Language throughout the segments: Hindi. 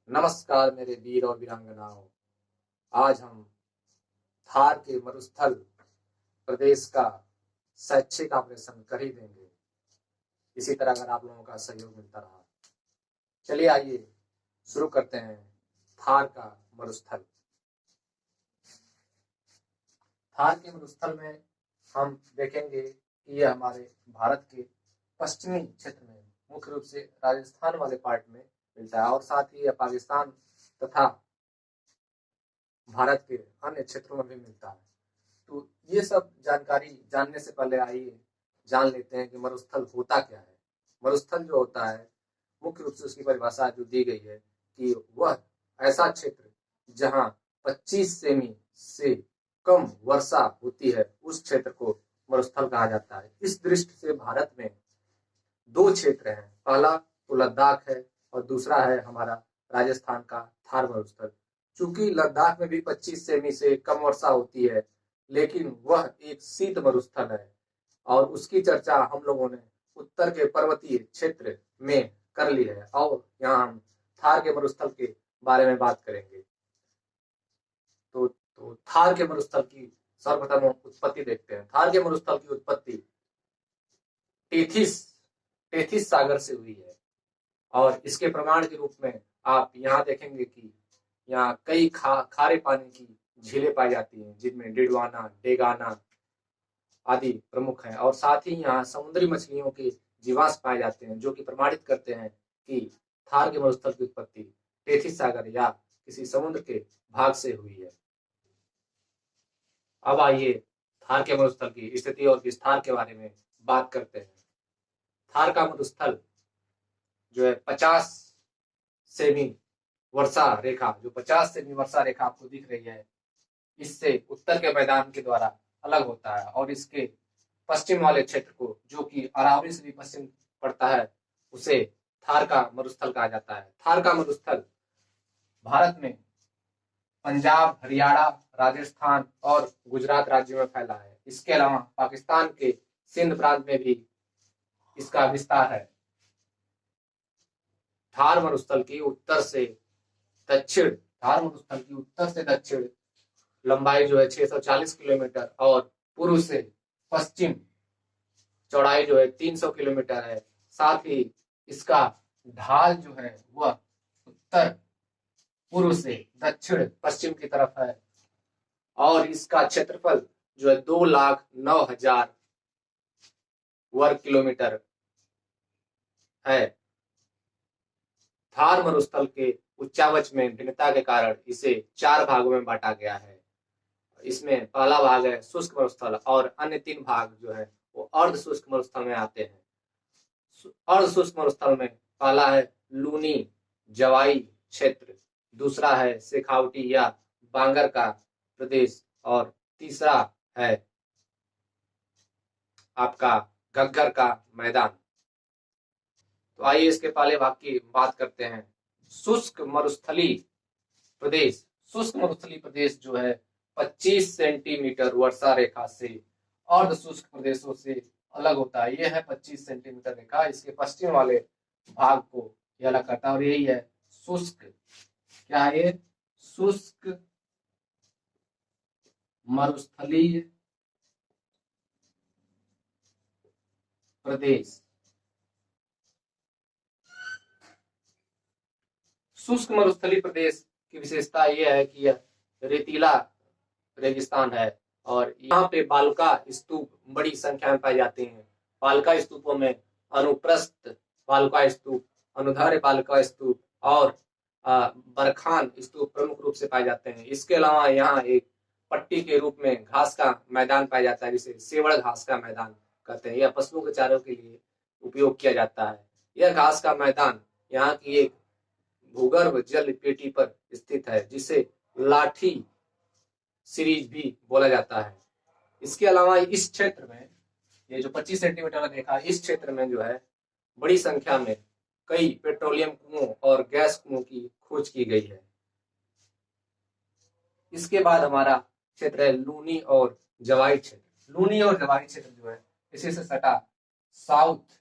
नमस्कार मेरे वीर और वीरांगनाओं। आज हम थार के मरुस्थल प्रदेश का शैक्षिक ऑपरेशन कर ही देंगे। इसी तरह अगर आप लोगों का सहयोग मिलता रहा, चलिए आइए शुरू करते हैं। थार का मरुस्थल। थार के मरुस्थल में हम देखेंगे कि यह हमारे भारत के पश्चिमी क्षेत्र में, मुख्य रूप से राजस्थान वाले पार्ट में मिलता है और साथ ही यह पाकिस्तान तथा भारत के अन्य क्षेत्रों में भी मिलता है। तो ये सब जानकारी जानने से पहले आइए जान लेते हैं कि मरुस्थल होता क्या है। मरुस्थल जो होता है, मुख्य रूप से उसकी परिभाषा जो दी गई है कि वह ऐसा क्षेत्र जहां 25 सेमी से कम वर्षा होती है, उस क्षेत्र को मरुस्थल कहा जाता है। इस दृष्टि से भारत में दो क्षेत्र हैं, पहला तो लद्दाख है और दूसरा है हमारा राजस्थान का थार मरुस्थल। चूंकि लद्दाख में भी 25 सेमी से कम वर्षा होती है, लेकिन वह एक शीत मरुस्थल है और उसकी चर्चा हम लोगों ने उत्तर के पर्वतीय क्षेत्र में कर ली है और यहाँ हम थार के मरुस्थल के बारे में बात करेंगे। तो थार के मरुस्थल की सर्वप्रथम उत्पत्ति देखते हैं। थार के मरुस्थल की उत्पत्ति टेथिस टेथिस सागर से हुई है और इसके प्रमाण के रूप में आप यहाँ देखेंगे कि यहाँ कई खारे पानी की झीलें पाई जाती हैं, जिनमें डिडवाना, डेगाना आदि प्रमुख हैं और साथ ही यहाँ समुद्री मछलियों के जीवाश्म पाए जाते हैं, जो कि प्रमाणित करते हैं कि थार के मरुस्थल की उत्पत्ति टेथिस सागर या किसी समुद्र के भाग से हुई है। अब आइए थार के मरुस्थल की स्थिति और विस्तार के बारे में बात करते हैं। थार का मरुस्थल जो है 50 सेमी वर्षा रेखा, जो 50 सेमी वर्षा रेखा आपको दिख रही है, इससे उत्तर के मैदान के द्वारा अलग होता है और इसके पश्चिम वाले क्षेत्र को, जो कि अरावली से भी पश्चिम पड़ता है, उसे थार का मरुस्थल कहा जाता है। थार का मरुस्थल भारत में पंजाब, हरियाणा, राजस्थान और गुजरात राज्यों में फैला है। इसके अलावा पाकिस्तान के सिंध प्रांत में भी इसका विस्तार है। थार मरुस्थल की उत्तर से दक्षिण लंबाई जो है 640 किलोमीटर और पूर्व से पश्चिम चौड़ाई जो है 300 किलोमीटर है। साथ ही इसका ढाल जो है वह उत्तर पूर्व से दक्षिण पश्चिम की तरफ है और इसका क्षेत्रफल जो है 2,09,000 वर्ग किलोमीटर है। थार मरुस्थल के उच्चावच में भिन्नता के कारण इसे 4 भागों में बांटा गया है। इसमें पहला भाग है शुष्क मरुस्थल और अन्य 3 भाग जो है वो अर्ध शुष्क मरुस्थल में आते हैं। अर्ध शुष्क मरुस्थल में पहला है लूनी जवाई क्षेत्र, दूसरा है शेखावटी या बांगर का प्रदेश और तीसरा है आपका घग्गर का मैदान। तो आइए इसके पहले भाग की बात करते हैं। शुष्क मरुस्थली प्रदेश जो है 25 सेंटीमीटर वर्षा रेखा से अर्ध शुष्क प्रदेशों से अलग होता है। यह है 25 सेंटीमीटर रेखा, इसके पश्चिम वाले भाग को यह अलग करता है और यही है शुष्क। क्या है ये? शुष्क मरुस्थलीय प्रदेश। शुष्क मरुस्थलीय प्रदेश की विशेषता यह है कि यह रेतीला रेगिस्तान है और यहाँ पे बालुका स्तूप बड़ी संख्या में पाए जाते हैं। बालुका स्तूपों में अनुप्रस्थ बालुका स्तूप, अनुदैर्ध्य बालुका स्तूप और बरखान स्तूप प्रमुख रूप से पाए जाते हैं। इसके अलावा यहाँ एक पट्टी के रूप में घास का मैदान पाया जाता है, जिसे सेवड़ घास का मैदान कहते हैं। यह पशुओं के चारों के लिए उपयोग किया जाता है। यह घास का मैदान यहाँ की एक भूगर्भ जल पेटी पर स्थित है, जिसे लाठी सीरीज भी बोला जाता है। इसके अलावा इस क्षेत्र में ये जो 25 सेंटीमीटर देखा, इस क्षेत्र में जो है बड़ी संख्या में कई पेट्रोलियम कुओं और गैस कुओं की खोज की गई है। इसके बाद हमारा क्षेत्र है लूनी और जवाई क्षेत्र। लूनी और जवाई क्षेत्र जो है इसी से सटा साउथ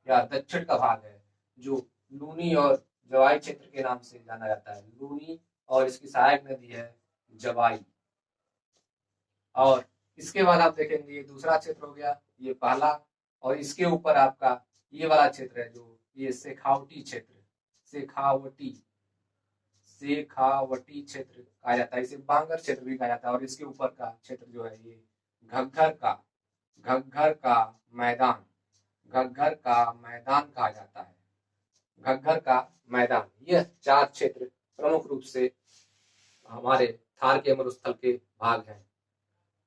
या दक्षिण का भाग है। जो लूनी और जवाई क्षेत्र के नाम से जाना जाता है, लूनी, और इसकी सहायक नदी है जवाई। और इसके बाद आप देखेंगे ये दूसरा क्षेत्र हो गया, ये पहला, और इसके ऊपर आपका ये वाला क्षेत्र है जो ये शेखावटी क्षेत्र, शेखावटी शेखावटी क्षेत्र कहा जाता है, इसे बांगर क्षेत्र भी कहा जाता है। और इसके ऊपर का क्षेत्र जो है ये घग्घर का मैदान, घग्घर का मैदान कहा जाता है, घग्घर का मैदान। यह 4 क्षेत्र प्रमुख रूप से हमारे थार के मरुस्थल के भाग हैं।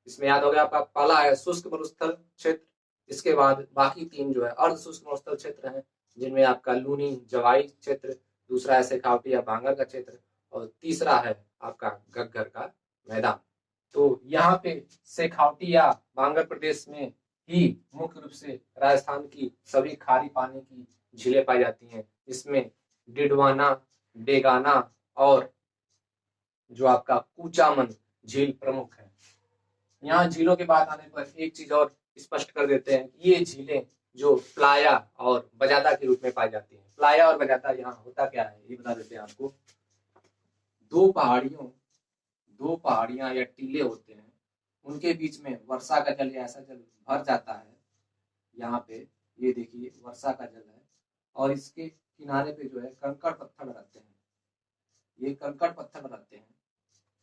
इसमें याद हो गया आपका, पहला है शुष्क मरुस्थल क्षेत्र, इसके बाद बाकी 3 जो है अर्ध शुष्क मरुस्थल क्षेत्र हैं, जिनमें आपका लूनी जवाई क्षेत्र, दूसरा है शेखावटी या बांगर का क्षेत्र, और तीसरा है आपका घग्घर का मैदान। तो यहाँ पे शेखावटी या बांगर प्रदेश में ही मुख्य रूप से राजस्थान की सभी खारी पानी की झीलें पाई जाती हैं। इसमें डिडवाना, डेगाना और जो आपका कूचामन झील प्रमुख है। यहाँ झीलों के बाद आने पर एक चीज और स्पष्ट कर देते हैं, ये झीलें जो प्लाया और बजादा के रूप में पाई जाती हैं। प्लाया और बजादा यहाँ होता क्या है ये बता देते हैं आपको। दो पहाड़ियां या टीले होते हैं, उनके बीच में वर्षा का जल या ऐसा जल भर जाता है। यहाँ पे ये देखिए वर्षा का जल है, और इसके किनारे पे जो है कंकड़ पत्थर रहते हैं, ये कंकड़ पत्थर रहते हैं।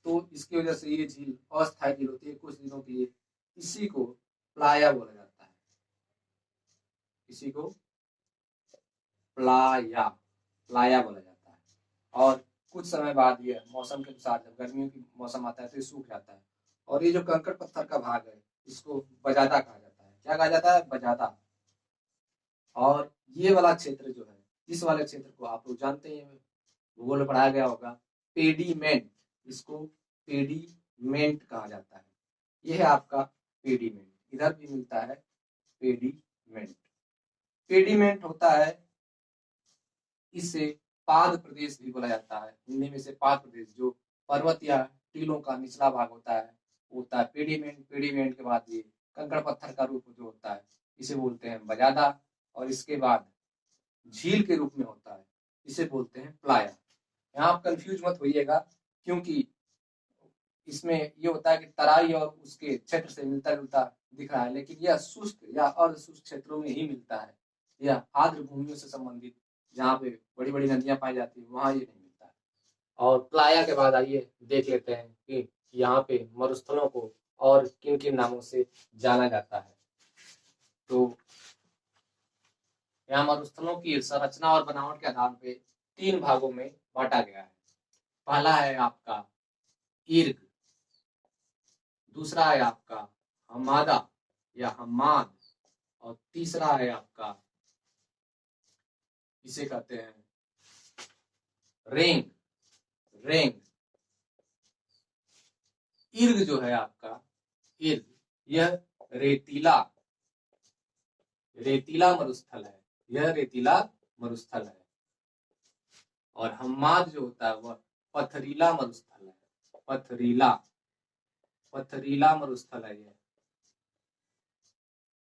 तो इसकी वजह से ये झील अस्थायी झील होती है कुछ दिनों के लिए। इसी को प्लाया बोला जाता है, इसी को प्लाया बोला जाता है। और कुछ समय बाद ये मौसम के अनुसार जब गर्मियों की मौसम आता है तो ये सूख जाता है। और ये जो कंकड़ पत्थर का भाग है इसको बजादा कहा जाता है। क्या कहा जाता है? बजादा। और ये वाला क्षेत्र जो है, इस वाले क्षेत्र को आप लोग जानते हैं, भूगोल में पढ़ाया गया होगा, पेडीमेंट, इसको पेडीमेंट कहा जाता है। यह है आपका पेडीमेंट, इधर भी मिलता है पेडीमेंट। पेडीमेंट होता है, इसे पाद प्रदेश भी बोला जाता है। हिंदी में से पाद प्रदेश, जो पर्वत या टीलों का निचला भाग होता है वो होता है पेडीमेंट। पेडीमेंट के बाद ये कंकड़ पत्थर का रूप जो होता है इसे बोलते हैं बजादा, और इसके बाद झील के रूप में होता है इसे बोलते हैं प्लाया। यहाँ आप कंफ्यूज मत होइएगा, क्योंकि इसमें ये होता है कि तराई और उसके क्षेत्र से मिलता जुलता दिख रहा है, लेकिन यह शुष्क या अर्ध शुष्क क्षेत्रों में ही मिलता है। यह आर्द्र भूमियों से संबंधित, जहाँ पे बड़ी बड़ी नदियां पाई जाती है वहां ये नहीं मिलता है। और प्लाया के बाद आइए देख लेते हैं कि यहाँ पे मरुस्थलों को और किन किन नामों से जाना जाता है। तो यहाँ मरुस्थलों की संरचना और बनावट के आधार पे 3 भागों में बांटा गया है। पहला है आपका ईर्ग, दूसरा है आपका हमादा या हमाद, और तीसरा है आपका इसे कहते हैं रेंग। ईर्ग जो है आपका, ईर्ग यह रेतीला मरुस्थल है, यह रेतीला मरुस्थल है। और हम्माद जो होता है वह पथरीला मरुस्थल है, पथरीला मरुस्थल है यह।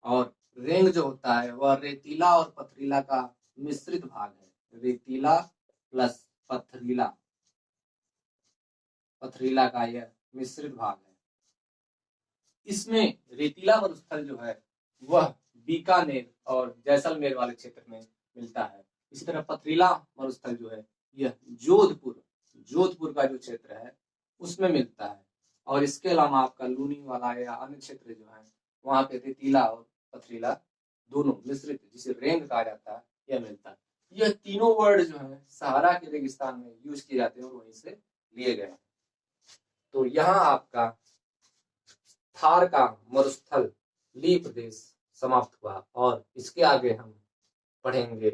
और रेंग जो होता है वह रेतीला और पथरीला का मिश्रित भाग है, रेतीला प्लस पथरीला का यह मिश्रित भाग है। इसमें रेतीला मरुस्थल जो है वह बीकानेर और जैसलमेर वाले क्षेत्र में मिलता है। इसी तरह पथरीला मरुस्थल जो है यह जोधपुर का जो क्षेत्र है उसमें मिलता है। और इसके अलावा आपका लूनी वाला या अन्य क्षेत्र जो है वहां पे रेतीला और पथरीला दोनों मिश्रित, जिसे रेंग कहा जाता है, यह मिलता है। यह तीनों वर्ड जो है सहारा के रेगिस्तान में यूज किए जाते हैं और वहीं से लिए गए। तो यहाँ आपका थार का मरुस्थल ली प्रदेश समाप्त हुआ, और इसके आगे हम पढ़ेंगे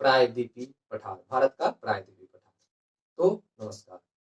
प्रायद्वीपीय पठार, भारत का प्रायद्वीपीय पठार। तो नमस्कार।